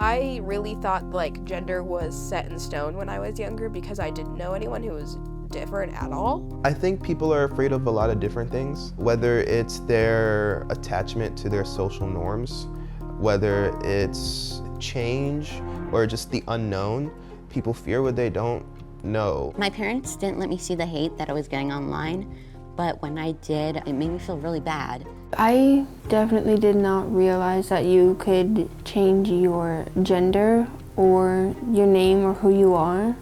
I really thought like gender was set in stone when I was younger because I didn't know anyone who was different at all. I think people are afraid of a lot of different things, whether it's their attachment to their social norms, whether it's change or just the unknown. People fear what they don't know. My parents didn't let me see the hate that I was getting online, but when I did, it made me feel really bad. I definitely did not realize that you could change your gender or your name or who you are.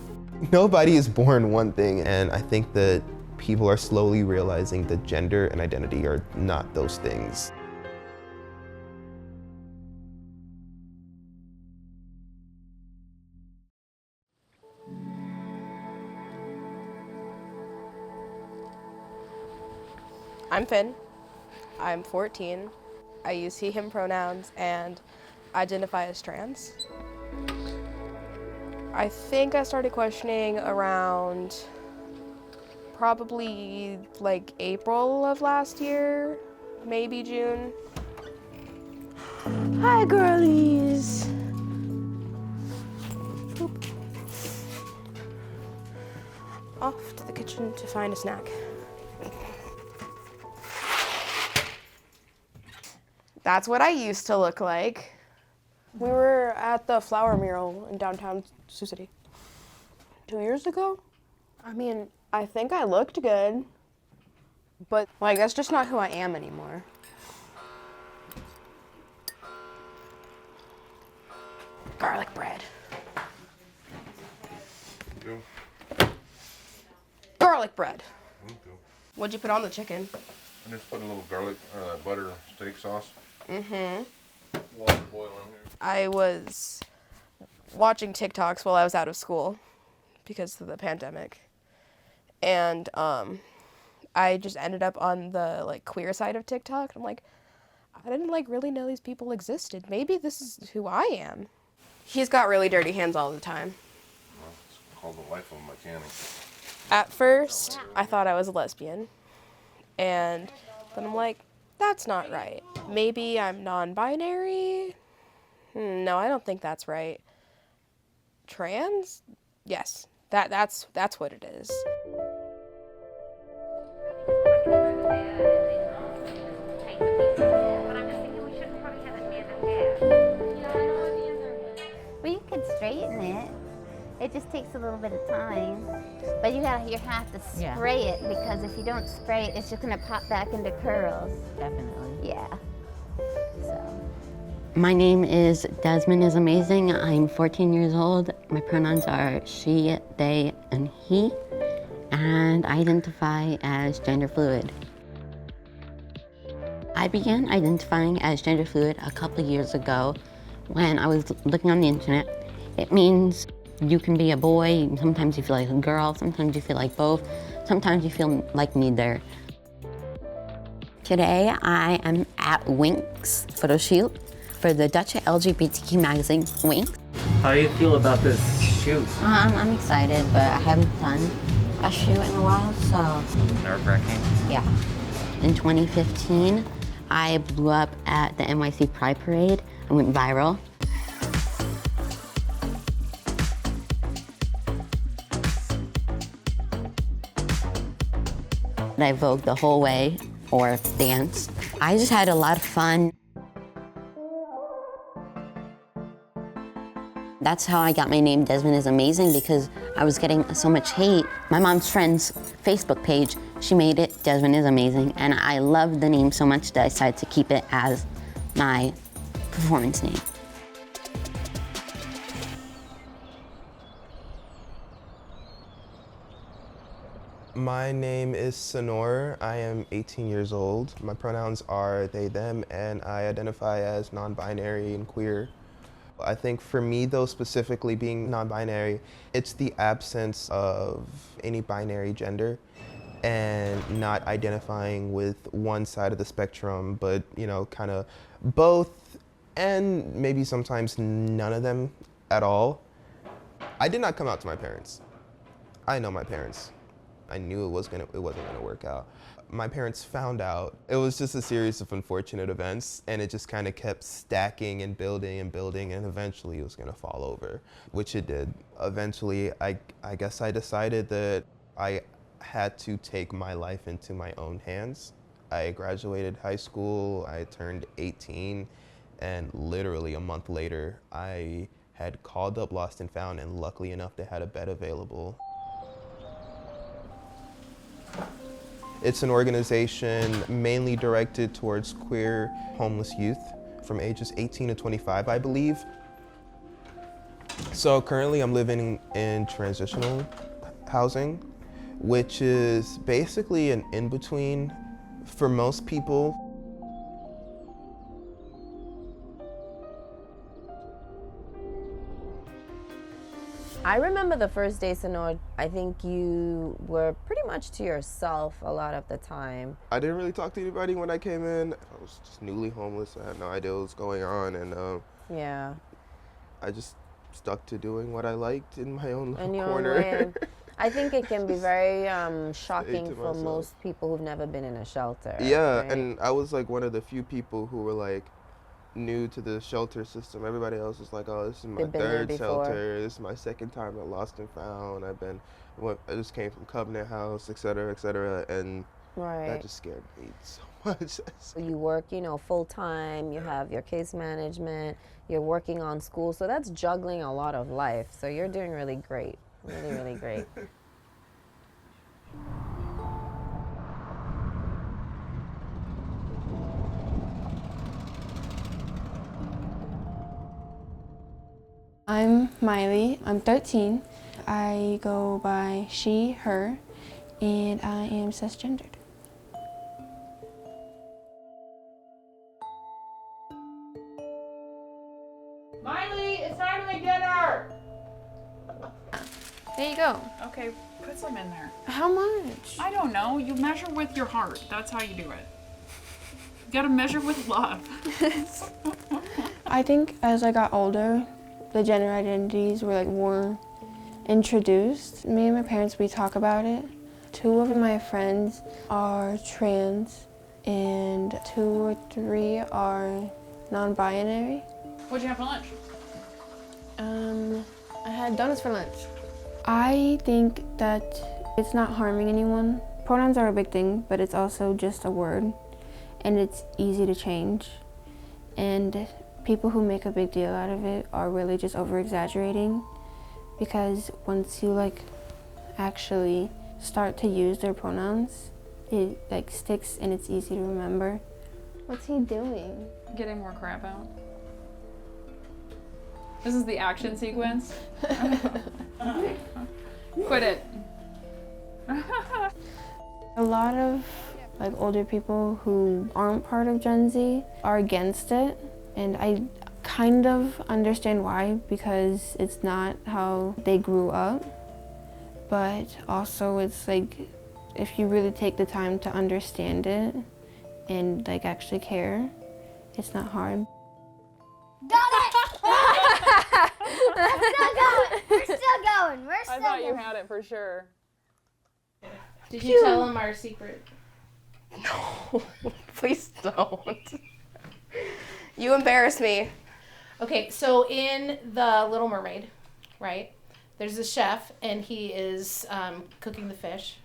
Nobody is born one thing, and I think that people are slowly realizing that gender and identity are not those things. I'm Finn. I'm 14. I use he, him pronouns and identify as trans. I think I started questioning around probably like April of last year, maybe June. Hi, girlies. Oop. Off to the kitchen to find a snack. That's what I used to look like. We were at the flower mural in downtown Sioux City 2 years ago. I mean, I think I looked good, but like that's just not who I am anymore. Garlic bread. Garlic bread. What'd you put on the chicken? I just put a little garlic butter steak sauce. Mm-hmm. Water boiling here. I was watching TikToks while I was out of school because of the pandemic. And I just ended up on the like queer side of TikTok. I'm like, I didn't like really know these people existed. Maybe this is who I am. He's got really dirty hands all the time. Well, it's called the life of a mechanic. At first, I thought I was a lesbian. And then I'm like, that's not right. Maybe I'm non-binary? No, I don't think that's right. Trans? Yes, that's what it is. Well, you could straighten it. It just takes a little bit of time. But you have to spray it, because if you don't spray it, it's just gonna pop back into curls. Definitely. Yeah. So. My name is Desmond is amazing. I'm 14 years old. My pronouns are she, they, and he. And I identify as gender fluid. I began identifying as gender fluid a couple of years ago when I was looking on the internet. It means you can be a boy, sometimes you feel like a girl, sometimes you feel like both, sometimes you feel like neither. Today I am at Wink's photo shoot for the Dutch LGBTQ magazine, Winks. How do you feel about this shoot? I'm excited, but I haven't done a shoot in a while, so. Nerve-wracking? Yeah. In 2015, I blew up at the NYC Pride Parade. I went viral. I vogued the whole way, or danced. I just had a lot of fun. That's how I got my name, Desmond is Amazing, because I was getting so much hate. My mom's friend's Facebook page, she made it Desmond is Amazing, and I loved the name so much that I decided to keep it as my performance name. My name is Sonor. I am 18 years old. My pronouns are they, them, and I identify as non-binary and queer. I think for me, though, specifically being non-binary, it's the absence of any binary gender and not identifying with one side of the spectrum, but, you know, kind of both and maybe sometimes none of them at all. I did not come out to my parents. I know my parents. I knew it wasn't gonna work out. My parents found out. It was just a series of unfortunate events, and it just kind of kept stacking and building, and eventually it was gonna fall over, which it did. Eventually, I guess I decided that I had to take my life into my own hands. I graduated high school, I turned 18, and literally a month later, I had called up Lost and Found, and luckily enough, they had a bed available. It's an organization mainly directed towards queer homeless youth from ages 18 to 25, I believe. So currently I'm living in transitional housing, which is basically an in-between for most people. I remember the first day, Sonor, I think you were pretty much to yourself a lot of the time. I didn't really talk to anybody when I came in. I was just newly homeless. I had no idea what was going on, and Yeah. I just stuck to doing what I liked in my own In little your own corner. way. I think it can be very shocking to for myself. most people who've never been in a shelter. Yeah, right? and I was like one of the few people who were like new to the shelter system. Everybody else was like, oh, this is my They've been there third before. shelter. This is my second time at Lost and Found. I just came from Covenant House, et cetera, and Right. that just scared me so much. You work, full time, you have your case management, you're working on school, so that's juggling a lot of life. So you're doing really great, really, really great. I'm Miley. I'm 13. I go by she, her, and I am cisgendered. Miley, it's time to make dinner! There you go. Okay, put some in there. How much? I don't know. You measure with your heart. That's how you do it. You gotta measure with love. I think as I got older, the gender identities were like more introduced. Me and my parents, we talk about it. 2 of my friends are trans and 2 or 3 are non-binary. What'd you have for lunch? I had donuts for lunch. I think that it's not harming anyone. Pronouns are a big thing, but it's also just a word, and it's easy to change. And people who make a big deal out of it are really just over-exaggerating, because once you actually start to use their pronouns, it sticks and it's easy to remember. What's he doing? Getting more crap out. This is the action sequence. Quit it. A lot of older people who aren't part of Gen Z are against it, and I kind of understand why, because it's not how they grew up. But also it's if you really take the time to understand it and actually care, it's not hard. Got it! We're still going. We're still going. We're still I thought you going. had it for sure. Did you tell him our secret? No, please don't. You embarrass me. Okay, so in The Little Mermaid, right, there's a chef and he is cooking the fish,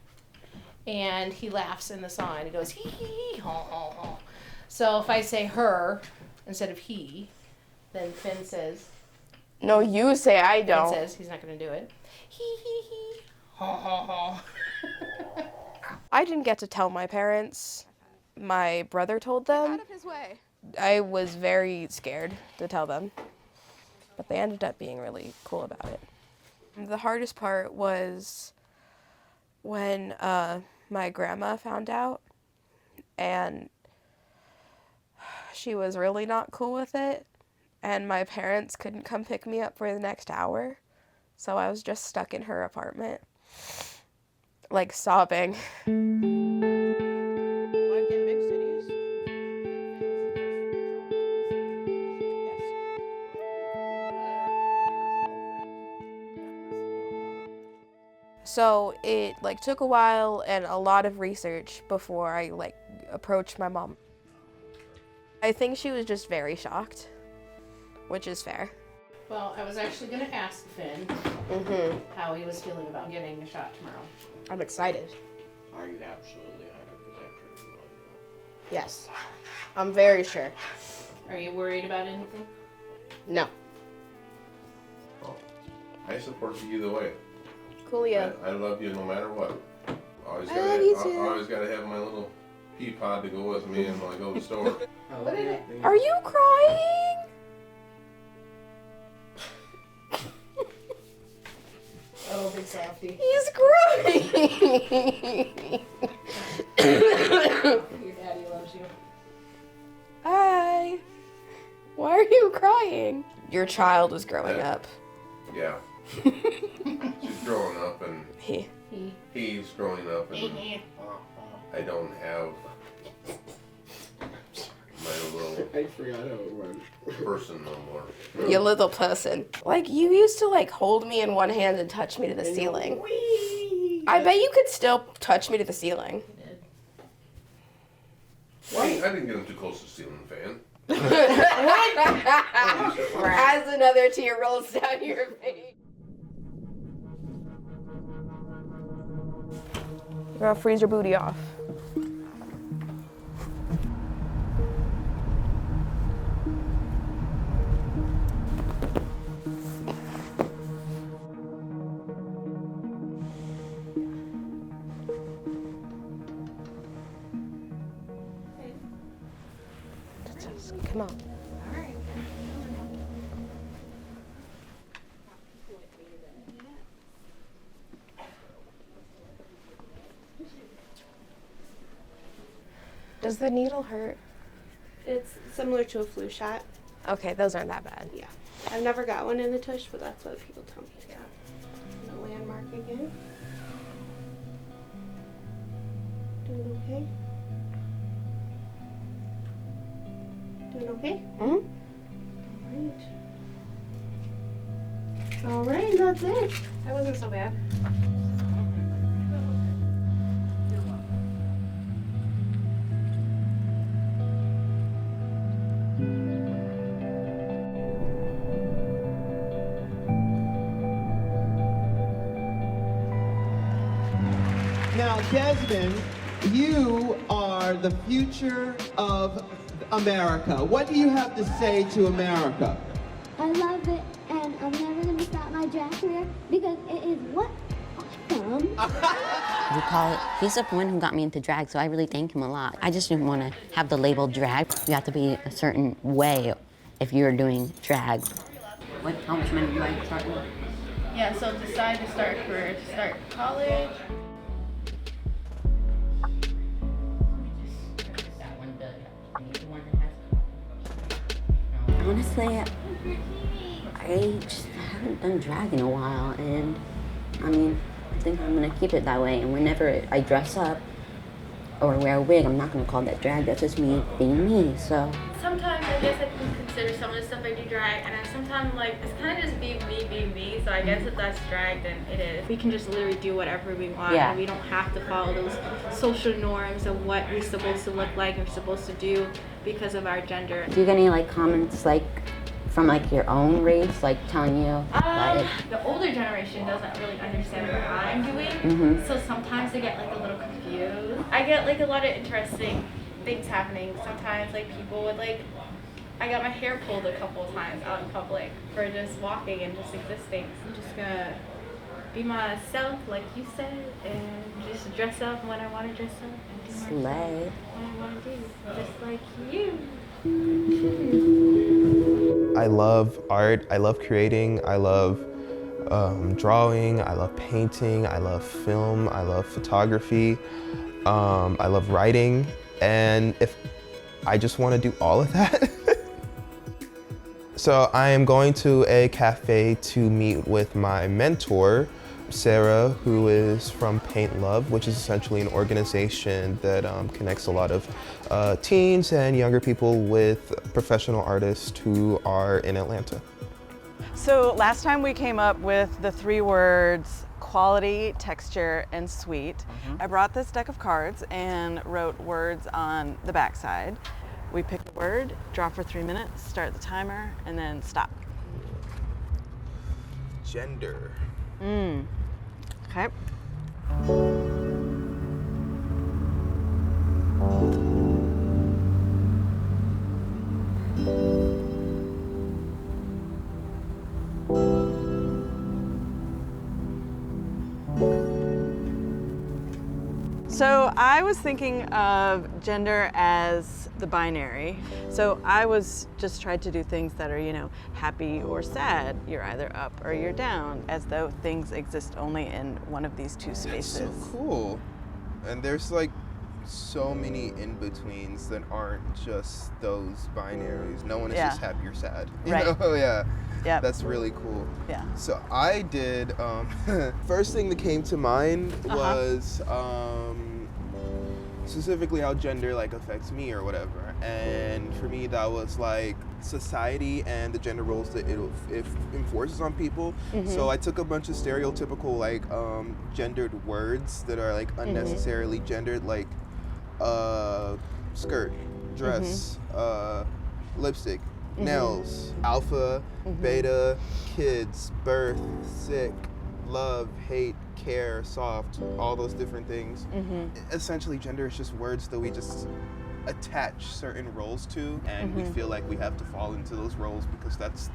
and he laughs in the song and he goes hee hee hee ho ho ho. So if I say her instead of he, then Finn says, No, you say I Finn don't. says he's not going to do it. Hee hee hee ho ho ho. I didn't get to tell my parents. My brother told them. Out of his way. I was very scared to tell them, but they ended up being really cool about it. The hardest part was when my grandma found out, and she was really not cool with it, and my parents couldn't come pick me up for the next hour, so I was just stuck in her apartment, sobbing. So it like took a while and a lot of research before I like approached my mom. I think she was just very shocked, which is fair. Well, I was actually going to ask Finn how he was feeling about getting a shot tomorrow. I'm excited. Are you absolutely 100% sure? Yes, I'm very sure. Are you worried about anything? No. Well, I support you either way. Coolio. I love you no matter what. Always I love you too. always gotta have my little pea pod to go with me when I go to the store. Are you crying? Oh, big softy. He's crying. Your daddy loves you. Hi. Why are you crying? Your child is growing up. Yeah. She's growing up and he's growing up and I don't have my little I forgot how it went. person no more. You little person. Like, you used to, like, hold me in one hand and touch me to the ceiling. I bet you could still touch me to the ceiling. Well, I didn't get him too close to the ceiling fan. As another tear rolls down your face. You're gonna freeze your booty off. Come on. Does the needle hurt? It's similar to a flu shot. Okay, those aren't that bad. Yeah. I've never got one in the tush, but that's what people tell me. Yeah. The landmark again. Doing okay? Doing okay? All right, that's it. That wasn't so bad. Now, Desmond, you are the future of America. What do you have to say to America? I love it, and I'm never going to stop my drag career because it is what? Awesome. We call it, he's the one who got me into drag, so I really thank him a lot. I just didn't want to have the label drag. You have to be a certain way if you're doing drag. How much money do I start with? Yeah, so decide to start college. Honestly, I just haven't done drag in a while, and I mean, I think I'm gonna keep it that way. And whenever I dress up or wear a wig, I'm not gonna call that drag. That's just me being me. So sometimes I guess I can consider some of the stuff I do drag, and I sometimes like it's kind of just being me. So I guess if that's drag, then it is. We can just literally do whatever we want. Yeah. And we don't have to follow those social norms of what we're supposed to look like or supposed to do because of our gender. do you get any like comments like from like your own race, like telling you that The older generation doesn't really understand what I'm doing, so sometimes they get like a little confused. I get like a lot of interesting things happening. Sometimes like people would like, I got my hair pulled a couple of times out in public for just walking and just existing. I'm just gonna be myself, like you said, and just dress up when I want to dress up and do my slay? what I want to do, just like you. I love art, I love creating, I love drawing, I love painting, I love film, I love photography, I love writing, and if I just want to do all of that. So I am going to a cafe to meet with my mentor, Sarah, who is from Paint Love, which is essentially an organization that connects a lot of teens and younger people with professional artists who are in Atlanta. So last time we came up with the 3 words quality, texture, and sweet. I brought this deck of cards and wrote words on the backside. We pick a word, draw for 3 minutes, start the timer, and then stop. Gender. Okay. So I was thinking of gender as the binary. So I was just tried to do things that are, you know, happy or sad. You're either up or you're down, as though things exist only in one of these two spaces. That's so cool. And there's like so many in-betweens that aren't just those binaries. No one is just happy or sad. You know? Yeah. Yeah. That's really cool. Yeah. So I did, first thing that came to mind was specifically how gender like affects me or whatever. And for me, that was like society and the gender roles that it enforces on people. So I took a bunch of stereotypical like gendered words that are like unnecessarily gendered, like skirt, dress, lipstick, nails, alpha, beta, kids, birth, sick, love, hate, care, soft, all those different things. Essentially, gender is just words that we just attach certain roles to, and we feel like we have to fall into those roles because that's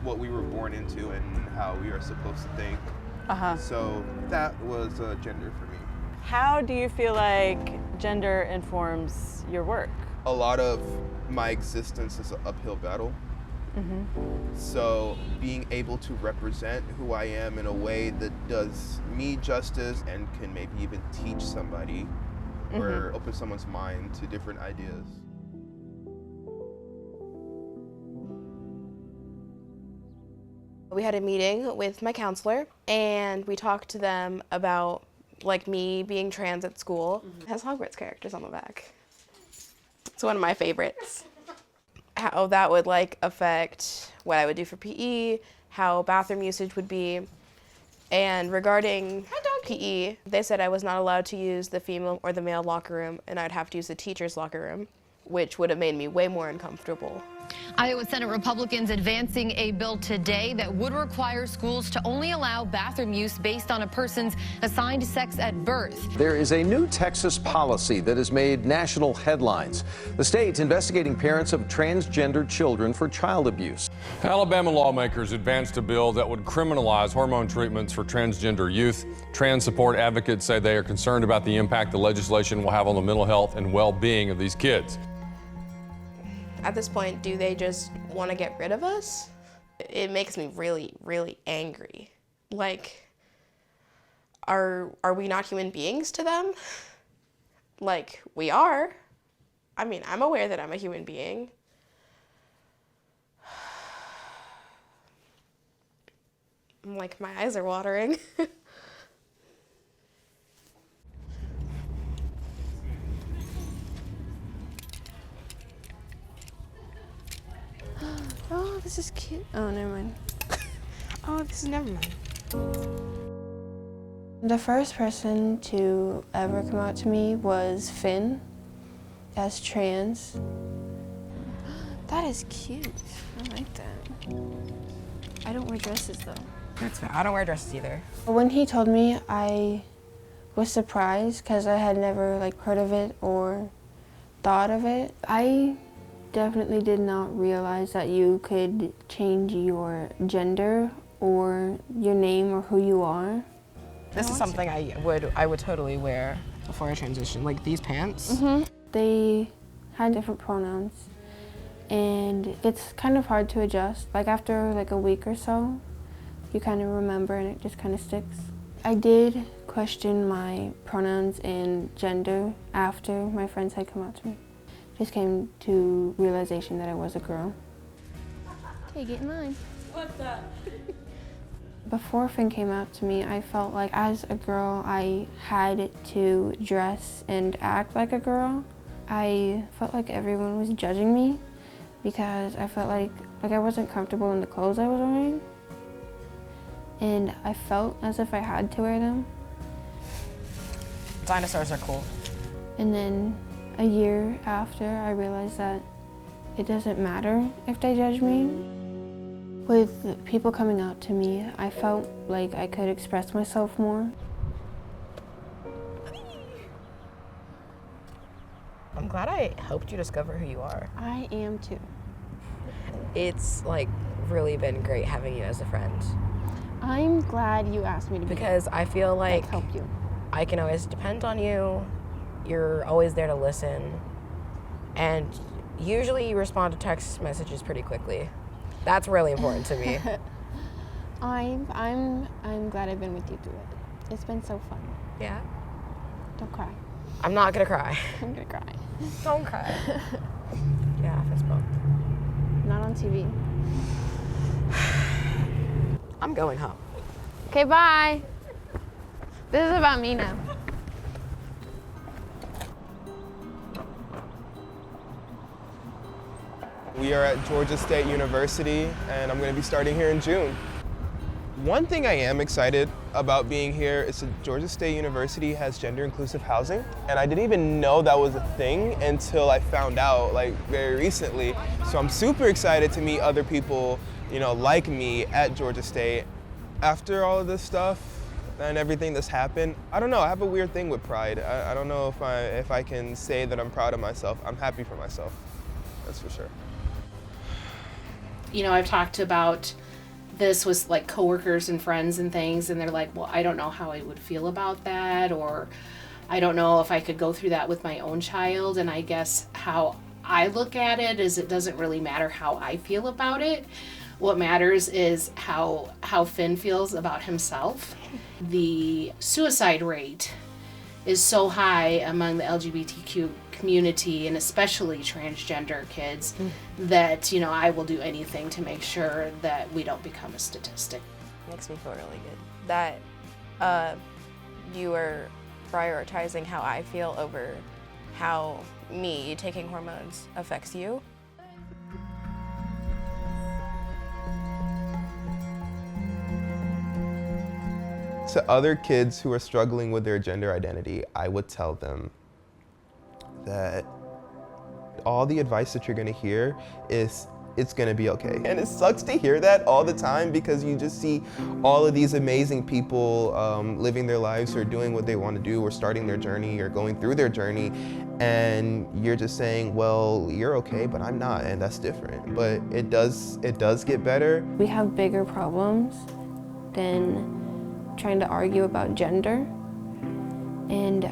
what we were born into and how we are supposed to think. So that was gender for me. How do you feel like gender informs your work? A lot of my existence is an uphill battle. So being able to represent who I am in a way that does me justice and can maybe even teach somebody or open someone's mind to different ideas. We had a meeting with my counselor and we talked to them about like me being trans at school. It has Hogwarts characters on the back. It's one of my favorites. How that would like affect what I would do for PE, how bathroom usage would be. And regarding PE, they said I was not allowed to use the female or the male locker room and I'd have to use the teacher's locker room, which would have made me way more uncomfortable. Iowa Senate Republicans advancing a bill today that would require schools to only allow bathroom use based on a person's assigned sex at birth. There is a new Texas policy that has made national headlines. The state investigating parents of transgender children for child abuse. Alabama lawmakers advanced a bill that would criminalize hormone treatments for transgender youth. Trans support advocates say they are concerned about the impact the legislation will have on the mental health and well-being of these kids. At this point, do they just want to get rid of us? It makes me really, really angry. Like, are we not human beings to them? Like, we are. I mean, I'm aware that I'm a human being. Like, my eyes are watering. Oh, this is cute. Oh, never mind. Oh, this is never mind. The first person to ever come out to me was Finn, as trans. That is cute. I like that. I don't wear dresses though. That's fair. I don't wear dresses either. When he told me, I was surprised because I had never like heard of it or thought of it. I definitely did not realize that you could change your gender or your name or who you are. This is something I would totally wear before I transition, like these pants. They had different pronouns and it's kind of hard to adjust. Like after like a week or so, you kind of remember and it just kind of sticks. I did question my pronouns and gender after my friends had come out to me. Just came to realization that I was a girl. Okay, get in line. What's up? Before Finn came out to me, I felt like as a girl, I had to dress and act like a girl. I felt like everyone was judging me because I felt like I wasn't comfortable in the clothes I was wearing. and I felt as if I had to wear them. Dinosaurs are cool. And then a year after, I realized that it doesn't matter if they judge me. With people coming out to me, I felt like I could express myself more. I'm glad I helped you discover who you are. I am too. It's like really been great having you as a friend. I'm glad you asked me to be because I feel like help you. I can always depend on you. You're always there to listen, and usually you respond to text messages pretty quickly. That's really important to me. I'm glad I've been with you through it. It's been so fun. Yeah. Don't cry. I'm not gonna cry. I'm gonna cry. Don't cry. Yeah, fist bump. Not on TV. I'm going home. Okay, bye. This is about me now. We are at Georgia State University, and I'm going to be starting here in June. One thing I am excited about being here is that Georgia State University has gender-inclusive housing, and I didn't even know that was a thing until I found out, like, very recently. So I'm super excited to meet other people, you know, like me at Georgia State. After all of this stuff and everything that's happened, I don't know, I have a weird thing with pride. I don't know if I can say that I'm proud of myself. I'm happy for myself, that's for sure. You know, I've talked about this with like coworkers and friends and things, and they're like, well, I don't know how I would feel about that, or I don't know if I could go through that with my own child. And I guess how I look at it is it doesn't really matter how I feel about it. What matters is how Finn feels about himself. The suicide rate is so high among the LGBTQ community, and especially transgender kids, that, you know, I will do anything to make sure that we don't become a statistic. Makes me feel really good that you are prioritizing how I feel over how me taking hormones affects you. To other kids who are struggling with their gender identity, I would tell them that all the advice that you're gonna hear is it's gonna be okay. And it sucks to hear that all the time because you just see all of these amazing people living their lives or doing what they want to do or starting their journey or going through their journey, and you're just saying, well, you're okay, but I'm not, and that's different. But it does get better. We have bigger problems than trying to argue about gender, and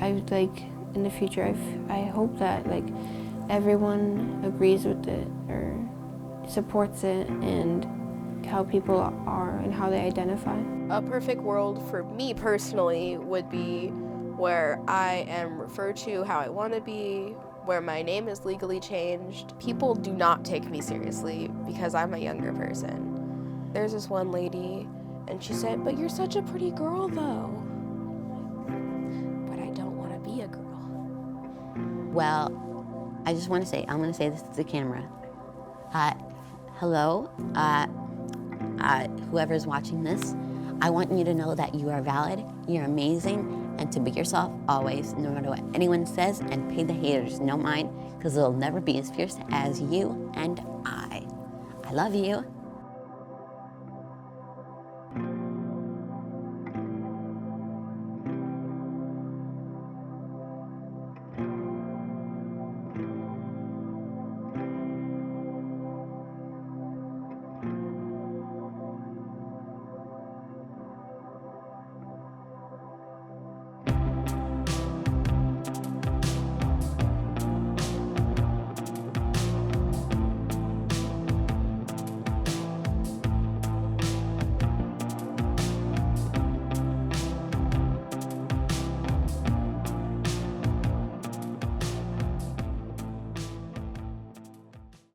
in the future I hope that everyone agrees with it or supports it and how people are and how they identify. A perfect world for me personally would be where I am referred to how I want to be, where my name is legally changed. People do not take me seriously because I'm a younger person. There's this one lady, and she said, but you're such a pretty girl though. But I don't want to be a girl. Well, I just want to say, I'm going to say this to the camera. Hello, whoever's watching this, I want you to know that you are valid, you're amazing, and to be yourself always, no matter what anyone says, and pay the haters no mind, because they'll never be as fierce as you and I. I love you.